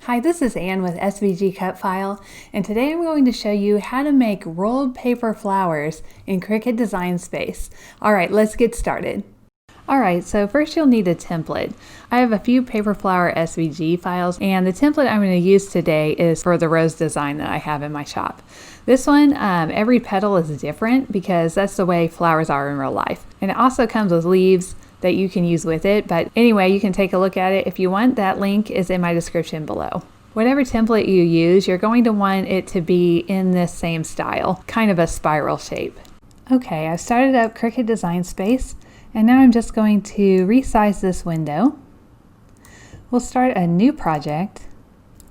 Hi, this is Anne with SVG Cut File, and today I'm going to show you how to make rolled paper flowers in Cricut Design Space. Alright, let's get started. Alright, so first you'll need a template. I have a few paper flower SVG files, and the template I'm going to use today is for the rose design that I have in my shop. This one, every petal is different because that's the way flowers are in real life. And it also comes with leaves that you can use with it, but anyway, you can take a look at it if you want. That link is in my description below. Whatever template you use, you're going to want it to be in this same style, kind of a spiral shape. Okay, I've started up Cricut Design Space, and now I'm just going to resize this window. We'll start a new project,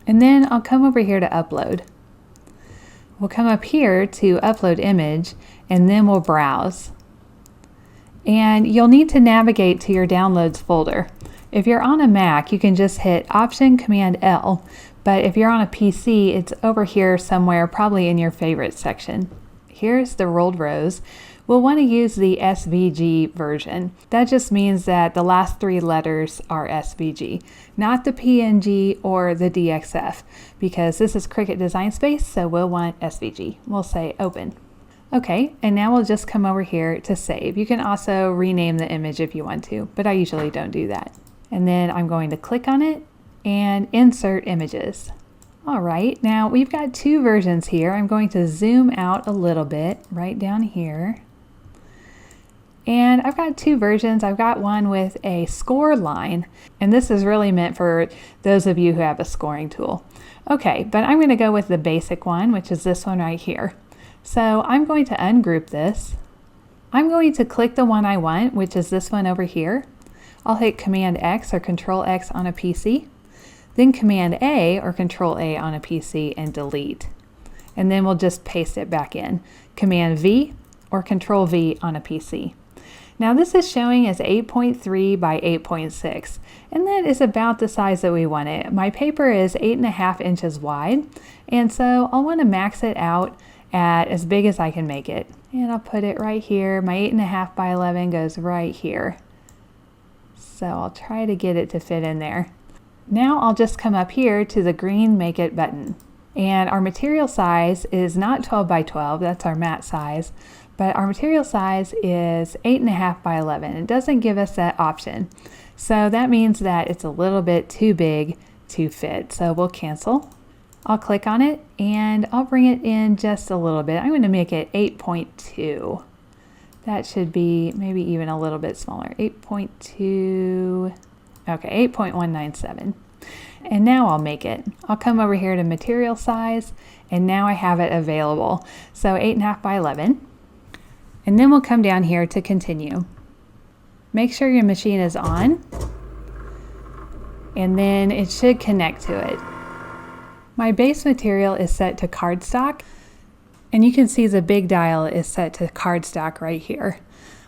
and then I'll come over here to upload. We'll come up here to upload image, and then we'll browse. And you'll need to navigate to your downloads folder. If you're on a Mac, you can just hit Option Command L, but if you're on a PC, it's over here somewhere, probably in your favorites section. Here's the rolled rose. We'll want to use the SVG version. That just means that the last three letters are SVG, not the PNG or the DXF, because this is Cricut Design Space, so we'll want SVG. We'll say Open. Okay, and now we'll just come over here to save. You can also rename the image if you want to, but I usually don't do that. And then I'm going to click on it and insert images. All right, now we've got two versions here. I'm going to zoom out a little bit right down here. And I've got two versions. I've got one with a score line, and this is really meant for those of you who have a scoring tool. Okay, but I'm going to go with the basic one, which is this one right here. So I'm going to ungroup this. I'm going to click the one I want, which is this one over here. I'll hit Command X or Control X on a PC, then Command A or Control A on a PC and delete. And then we'll just paste it back in. Command V or Control V on a PC. Now this is showing as 8.3 by 8.6, and that is about the size that we want it. My paper is 8.5 inches wide, and so I'll want to max it out at as big as I can make it. And I'll put it right here. My 8.5 by 11 goes right here. So I'll try to get it to fit in there. Now I'll just come up here to the green Make It button. And our material size is not 12 by 12, that's our mat size, but our material size is 8.5 by 11. It doesn't give us that option. So that means that it's a little bit too big to fit. So we'll cancel. I'll click on it and I'll bring it in just a little bit. I'm going to make it 8.2. That should be maybe even a little bit smaller. 8.2, okay, 8.197. And now I'll make it. I'll come over here to material size, and now I have it available. So 8.5 by 11. And then we'll come down here to continue. Make sure your machine is on, and then it should connect to it. My base material is set to cardstock, and you can see the big dial is set to cardstock right here.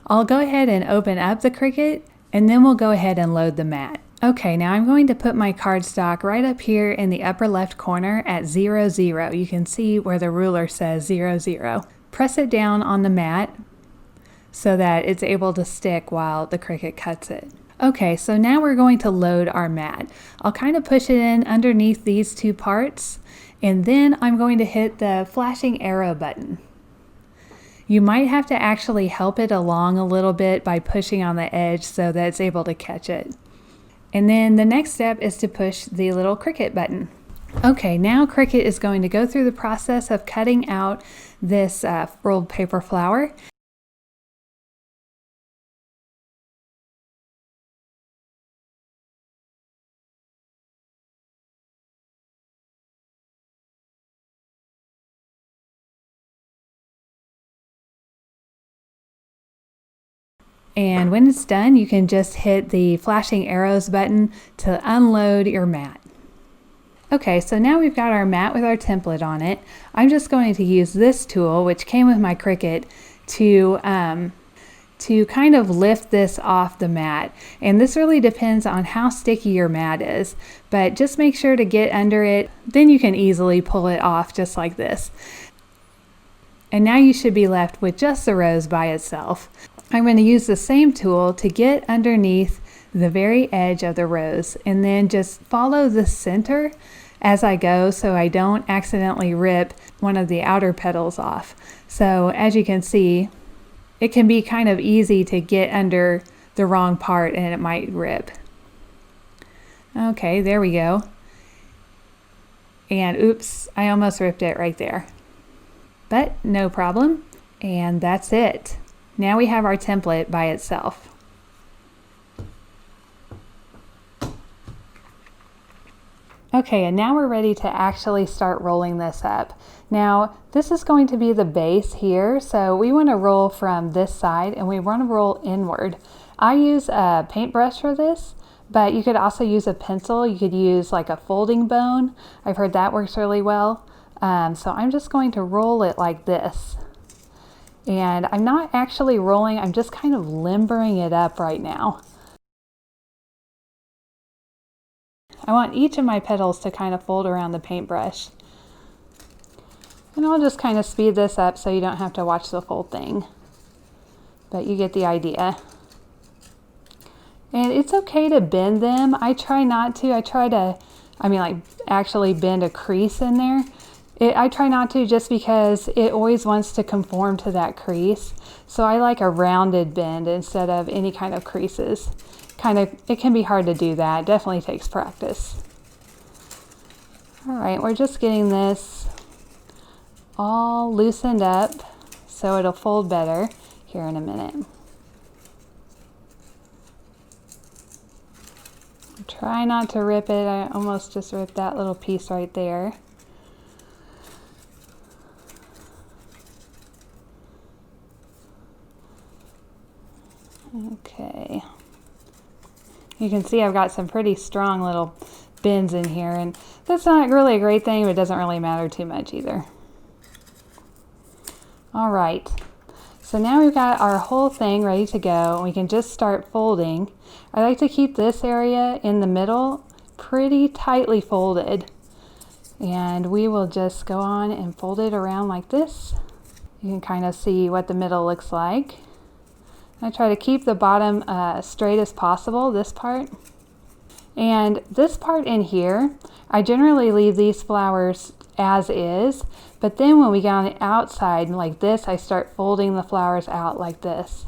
I'll go ahead and open up the Cricut, and then we'll go ahead and load the mat. Okay, now I'm going to put my cardstock right up here in the upper left corner at 0, 0. You can see where the ruler says 0, 0. Press it down on the mat so that it's able to stick while the Cricut cuts it. Okay, so now we're going to load our mat. I'll kind of push it in underneath these two parts, and then I'm going to hit the flashing arrow button. You might have to actually help it along a little bit by pushing on the edge so that it's able to catch it. And then the next step is to push the little Cricut button. Okay, now Cricut is going to go through the process of cutting out this rolled paper flower. And when it's done, you can just hit the flashing arrows button to unload your mat. Okay, so now we've got our mat with our template on it. I'm just going to use this tool, which came with my Cricut, to kind of lift this off the mat. And this really depends on how sticky your mat is, but just make sure to get under it. Then you can easily pull it off just like this. And now you should be left with just the rose by itself. I'm going to use the same tool to get underneath the very edge of the rose, and then just follow the center as I go so I don't accidentally rip one of the outer petals off. So as you can see, it can be kind of easy to get under the wrong part and it might rip. Okay, there we go. And oops, I almost ripped it right there. But no problem. And that's it. Now we have our template by itself. Okay, and now we're ready to actually start rolling this up. Now, this is going to be the base here, so we want to roll from this side and we want to roll inward. I use a paintbrush for this, but you could also use a pencil. You could use like a folding bone. I've heard that works really well. So I'm just going to roll it like this. And I'm not actually rolling, I'm just kind of limbering it up right now. I want each of my petals to kind of fold around the paintbrush. And I'll just kind of speed this up so you don't have to watch the full thing. But you get the idea. And it's okay to bend them. I try not to. I try to, like actually bend a crease in there. I try not to just because it always wants to conform to that crease. So I like a rounded bend instead of any kind of creases. It can be hard to do that. It definitely takes practice. All right, we're just getting this all loosened up so it'll fold better here in a minute. Try not to rip it. I almost just ripped that little piece right there. Okay. You can see I've got some pretty strong little bends in here, and that's not really a great thing, but it doesn't really matter too much either. All right, so now we've got our whole thing ready to go, and we can just start folding. I like to keep this area in the middle pretty tightly folded, and we will just go on and fold it around like this. You can kind of see what the middle looks like. I try to keep the bottom straight as possible, this part. And this part in here, I generally leave these flowers as is, but then when we get on the outside like this, I start folding the flowers out like this.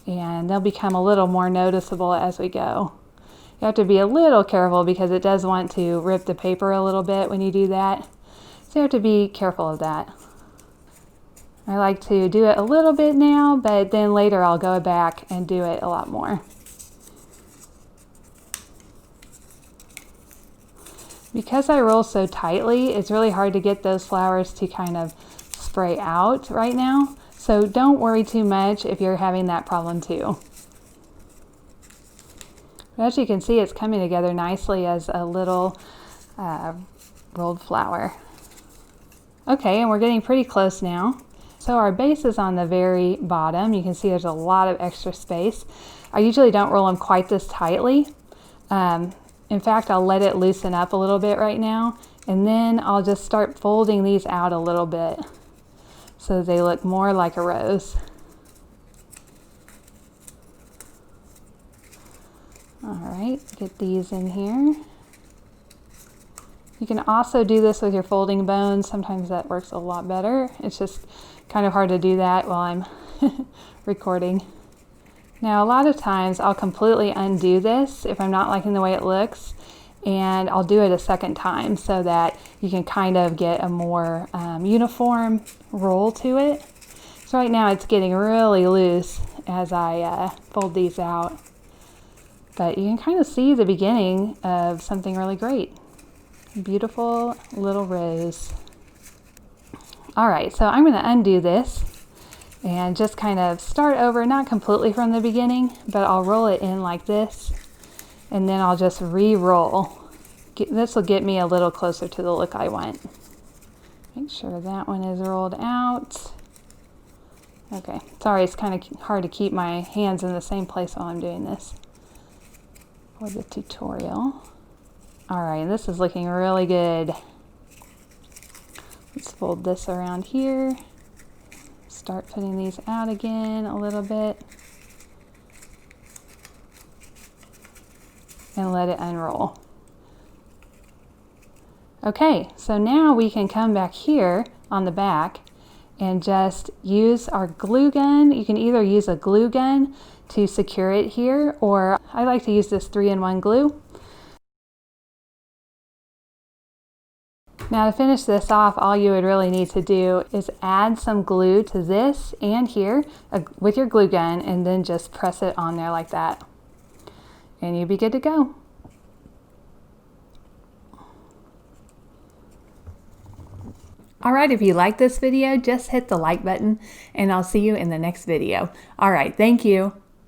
And they'll become a little more noticeable as we go. You have to be a little careful because it does want to rip the paper a little bit when you do that. So you have to be careful of that. I like to do it a little bit now, but then later I'll go back and do it a lot more. Because I roll so tightly, it's really hard to get those flowers to kind of spray out right now. So don't worry too much if you're having that problem too. But as you can see, it's coming together nicely as a little rolled flower. Okay, and we're getting pretty close now. So our base is on the very bottom. You can see there's a lot of extra space. I usually don't roll them quite this tightly. In fact, I'll let it loosen up a little bit right now, and then I'll just start folding these out a little bit so they look more like a rose. All right, get these in here. You can also do this with your folding bones. Sometimes that works a lot better. It's just kind of hard to do that while I'm recording. Now, a lot of times I'll completely undo this if I'm not liking the way it looks, and I'll do it a second time so that you can kind of get a more uniform roll to it. So right now it's getting really loose as I fold these out, but you can kind of see the beginning of something really great. Beautiful little rose. All right, so I'm going to undo this and just kind of start over, not completely from the beginning, but I'll roll it in like this, and then I'll just re-roll. This will get me a little closer to the look I want. Make sure that one is rolled out. Okay, sorry, it's kind of hard to keep my hands in the same place while I'm doing this for the tutorial. All right, and this is looking really good. Let's fold this around here. Start putting these out again a little bit. and let it unroll. Okay, so now we can come back here on the back and just use our glue gun. You can either use a glue gun to secure it here, or I like to use this 3-in-1 glue. Now to finish this off, all you would really need to do is add some glue to this and here with your glue gun, and then just press it on there like that. And you'll be good to go. Alright, if you like this video, just hit the like button, and I'll see you in the next video. Alright, thank you.